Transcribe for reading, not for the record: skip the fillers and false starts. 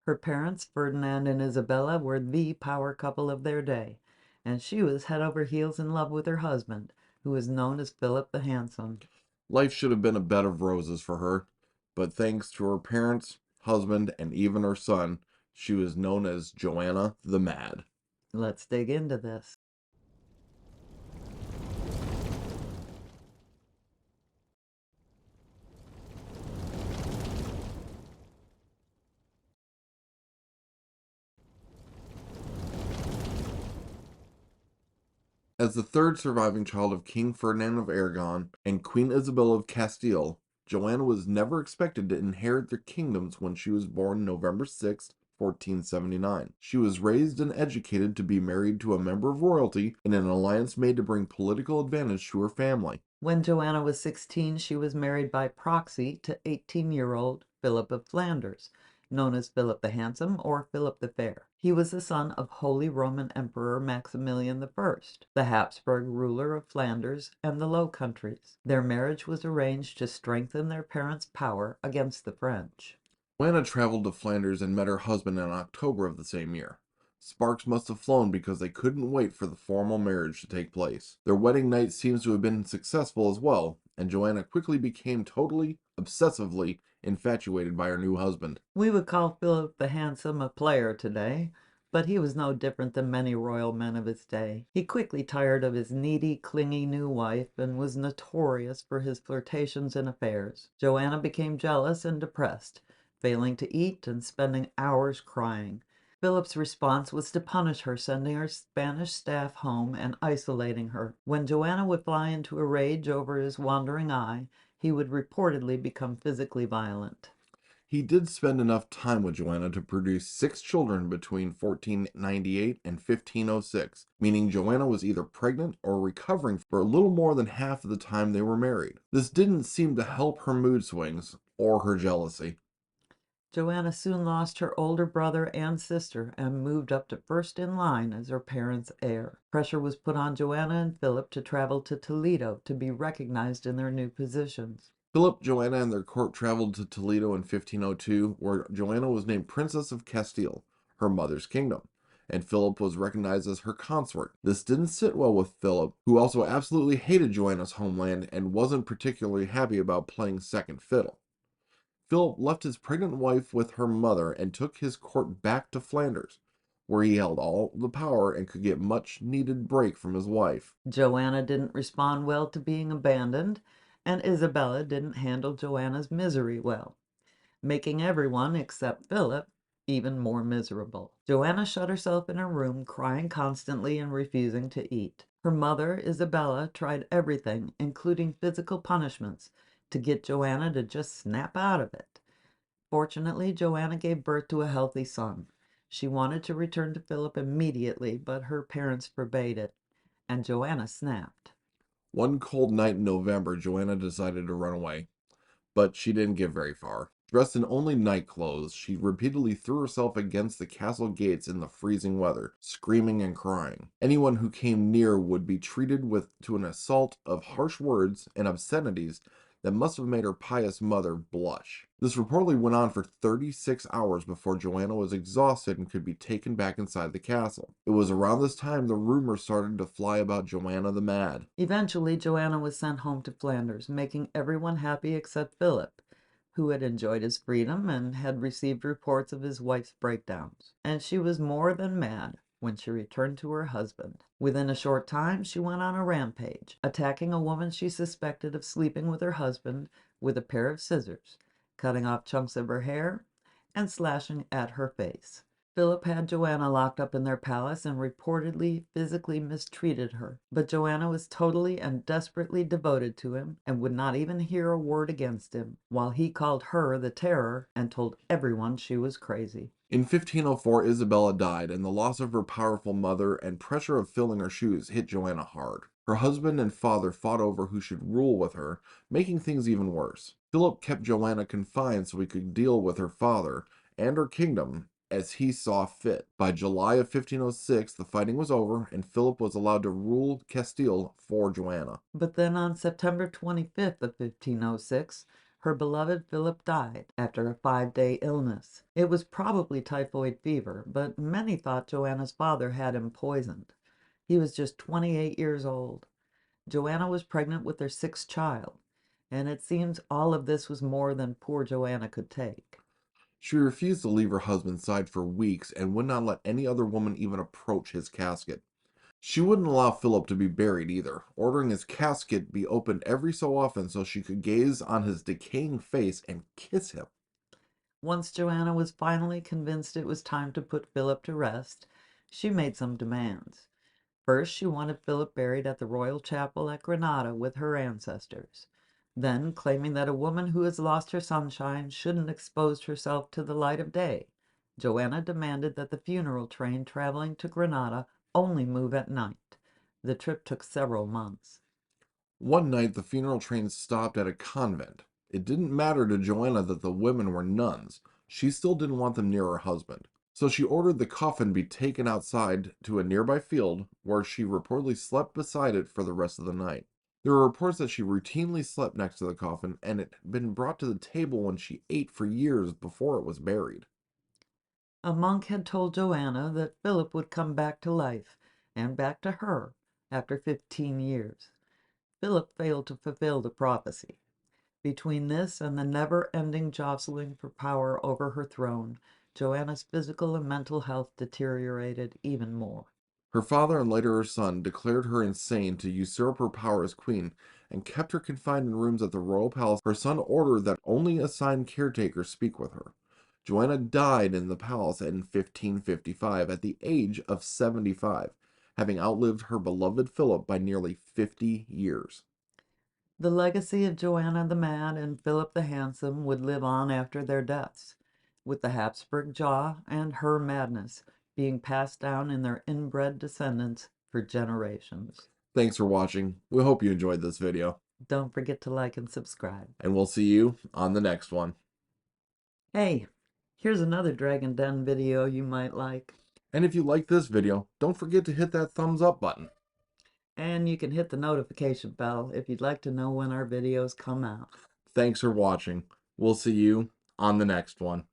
Her parents, Ferdinand and Isabella, were the power couple of their day, and she was head over heels in love with her husband, who was known as Philip the Handsome. Life should have been a bed of roses for her, but thanks to her parents, husband, and even her son, she was known as Joanna the Mad. Let's dig into this. As the third surviving child of King Ferdinand of Aragon and Queen Isabella of Castile, Joanna was never expected to inherit their kingdoms when she was born November 6, 1479. She was raised and educated to be married to a member of royalty in an alliance made to bring political advantage to her family. When Joanna was 16, she was married by proxy to 18-year-old Philip of Flanders, known as Philip the Handsome or Philip the Fair. He was the son of Holy Roman Emperor Maximilian I, the Habsburg ruler of Flanders and the Low Countries. Their marriage was arranged to strengthen their parents' power against the French. Joanna traveled to Flanders and met her husband in October of the same year. Sparks must have flown because they couldn't wait for the formal marriage to take place. Their wedding night seems to have been successful as well, and Joanna quickly became totally, obsessively infatuated by her new husband. We would call Philip the Handsome a player today, but he was no different than many royal men of his day. He quickly tired of his needy, clingy new wife and was notorious for his flirtations and affairs. Joanna became jealous and depressed, failing to eat and spending hours crying. Philip's response was to punish her, sending her Spanish staff home and isolating her. When Joanna would fly into a rage over his wandering eye, he would reportedly become physically violent. He did spend enough time with Joanna to produce 6 children between 1498 and 1506, meaning Joanna was either pregnant or recovering for a little more than half of the time they were married. This didn't seem to help her mood swings or her jealousy. Joanna soon lost her older brother and sister and moved up to first in line as her parents' heir. Pressure was put on Joanna and Philip to travel to Toledo to be recognized in their new positions. Philip, Joanna, and their court traveled to Toledo in 1502, where Joanna was named Princess of Castile, her mother's kingdom, and Philip was recognized as her consort. This didn't sit well with Philip, who also absolutely hated Joanna's homeland and wasn't particularly happy about playing second fiddle. Philip left his pregnant wife with her mother and took his court back to Flanders, where he held all the power and could get much needed break from his wife. Joanna didn't respond well to being abandoned, and Isabella didn't handle Joanna's misery well, making everyone except Philip even more miserable. Joanna shut herself in her room, crying constantly and refusing to eat. Her mother, Isabella, tried everything, including physical punishments, to get Joanna to just snap out of it. Fortunately, Joanna gave birth to a healthy son. She wanted to return to Philip immediately, but her parents forbade it, and Joanna snapped. One cold night in November, Joanna decided to run away, but she didn't get very far. Dressed in only night clothes, she repeatedly threw herself against the castle gates in the freezing weather, screaming and crying. Anyone who came near would be treated to an assault of harsh words and obscenities that must have made her pious mother blush. This reportedly went on for 36 hours before Joanna was exhausted and could be taken back inside the castle. It was around this time the rumors started to fly about Joanna the Mad. Eventually, Joanna was sent home to Flanders, making everyone happy except Philip, who had enjoyed his freedom and had received reports of his wife's breakdowns. And she was more than mad when she returned to her husband. Within a short time, she went on a rampage, attacking a woman she suspected of sleeping with her husband with a pair of scissors, cutting off chunks of her hair and slashing at her face. Philip had Joanna locked up in their palace and reportedly physically mistreated her. But Joanna was totally and desperately devoted to him and would not even hear a word against him, while he called her the Terror and told everyone she was crazy. In 1504, Isabella died, and the loss of her powerful mother and pressure of filling her shoes hit Joanna hard. Her husband and father fought over who should rule with her, making things even worse. Philip kept Joanna confined so he could deal with her father and her kingdom as he saw fit. By July of 1506, the fighting was over, and Philip was allowed to rule Castile for Joanna. But then on September 25th of 1506, her beloved Philip died after a 5-day illness. It was probably typhoid fever, but many thought Joanna's father had him poisoned. He was just 28 years old. Joanna was pregnant with their sixth child, and it seems all of this was more than poor Joanna could take. She refused to leave her husband's side for weeks and would not let any other woman even approach his casket. She wouldn't allow Philip to be buried either, ordering his casket be opened every so often so she could gaze on his decaying face and kiss him. Once Joanna was finally convinced it was time to put Philip to rest, she made some demands. First, she wanted Philip buried at the Royal Chapel at Granada with her ancestors. Then, claiming that a woman who has lost her sunshine shouldn't expose herself to the light of day, Joanna demanded that the funeral train traveling to Granada only move at night. The trip took several months. One night, the funeral train stopped at a convent. It didn't matter to Joanna that the women were nuns. She still didn't want them near her husband. So she ordered the coffin be taken outside to a nearby field where she reportedly slept beside it for the rest of the night. There were reports that she routinely slept next to the coffin and it had been brought to the table when she ate for years before it was buried. A monk had told Joanna that Philip would come back to life, and back to her, after 15 years. Philip failed to fulfill the prophecy. Between this and the never-ending jostling for power over her throne, Joanna's physical and mental health deteriorated even more. Her father and later her son declared her insane to usurp her power as queen and kept her confined in rooms at the royal palace. Her son ordered that only assigned caretakers speak with her. Joanna died in the palace in 1555 at the age of 75, having outlived her beloved Philip by nearly 50 years. The legacy of Joanna the Mad and Philip the Handsome would live on after their deaths, with the Habsburg jaw and her madness being passed down in their inbred descendants for generations. Thanks for watching. We hope you enjoyed this video, Don't forget to like and subscribe. and we'll see you on the next one. Hey, here's another DragonDen video you might like. And if you like this video, don't forget to hit that thumbs up button. And you can hit the notification bell if you'd like to know when our videos come out. Thanks for watching. We'll see you on the next one.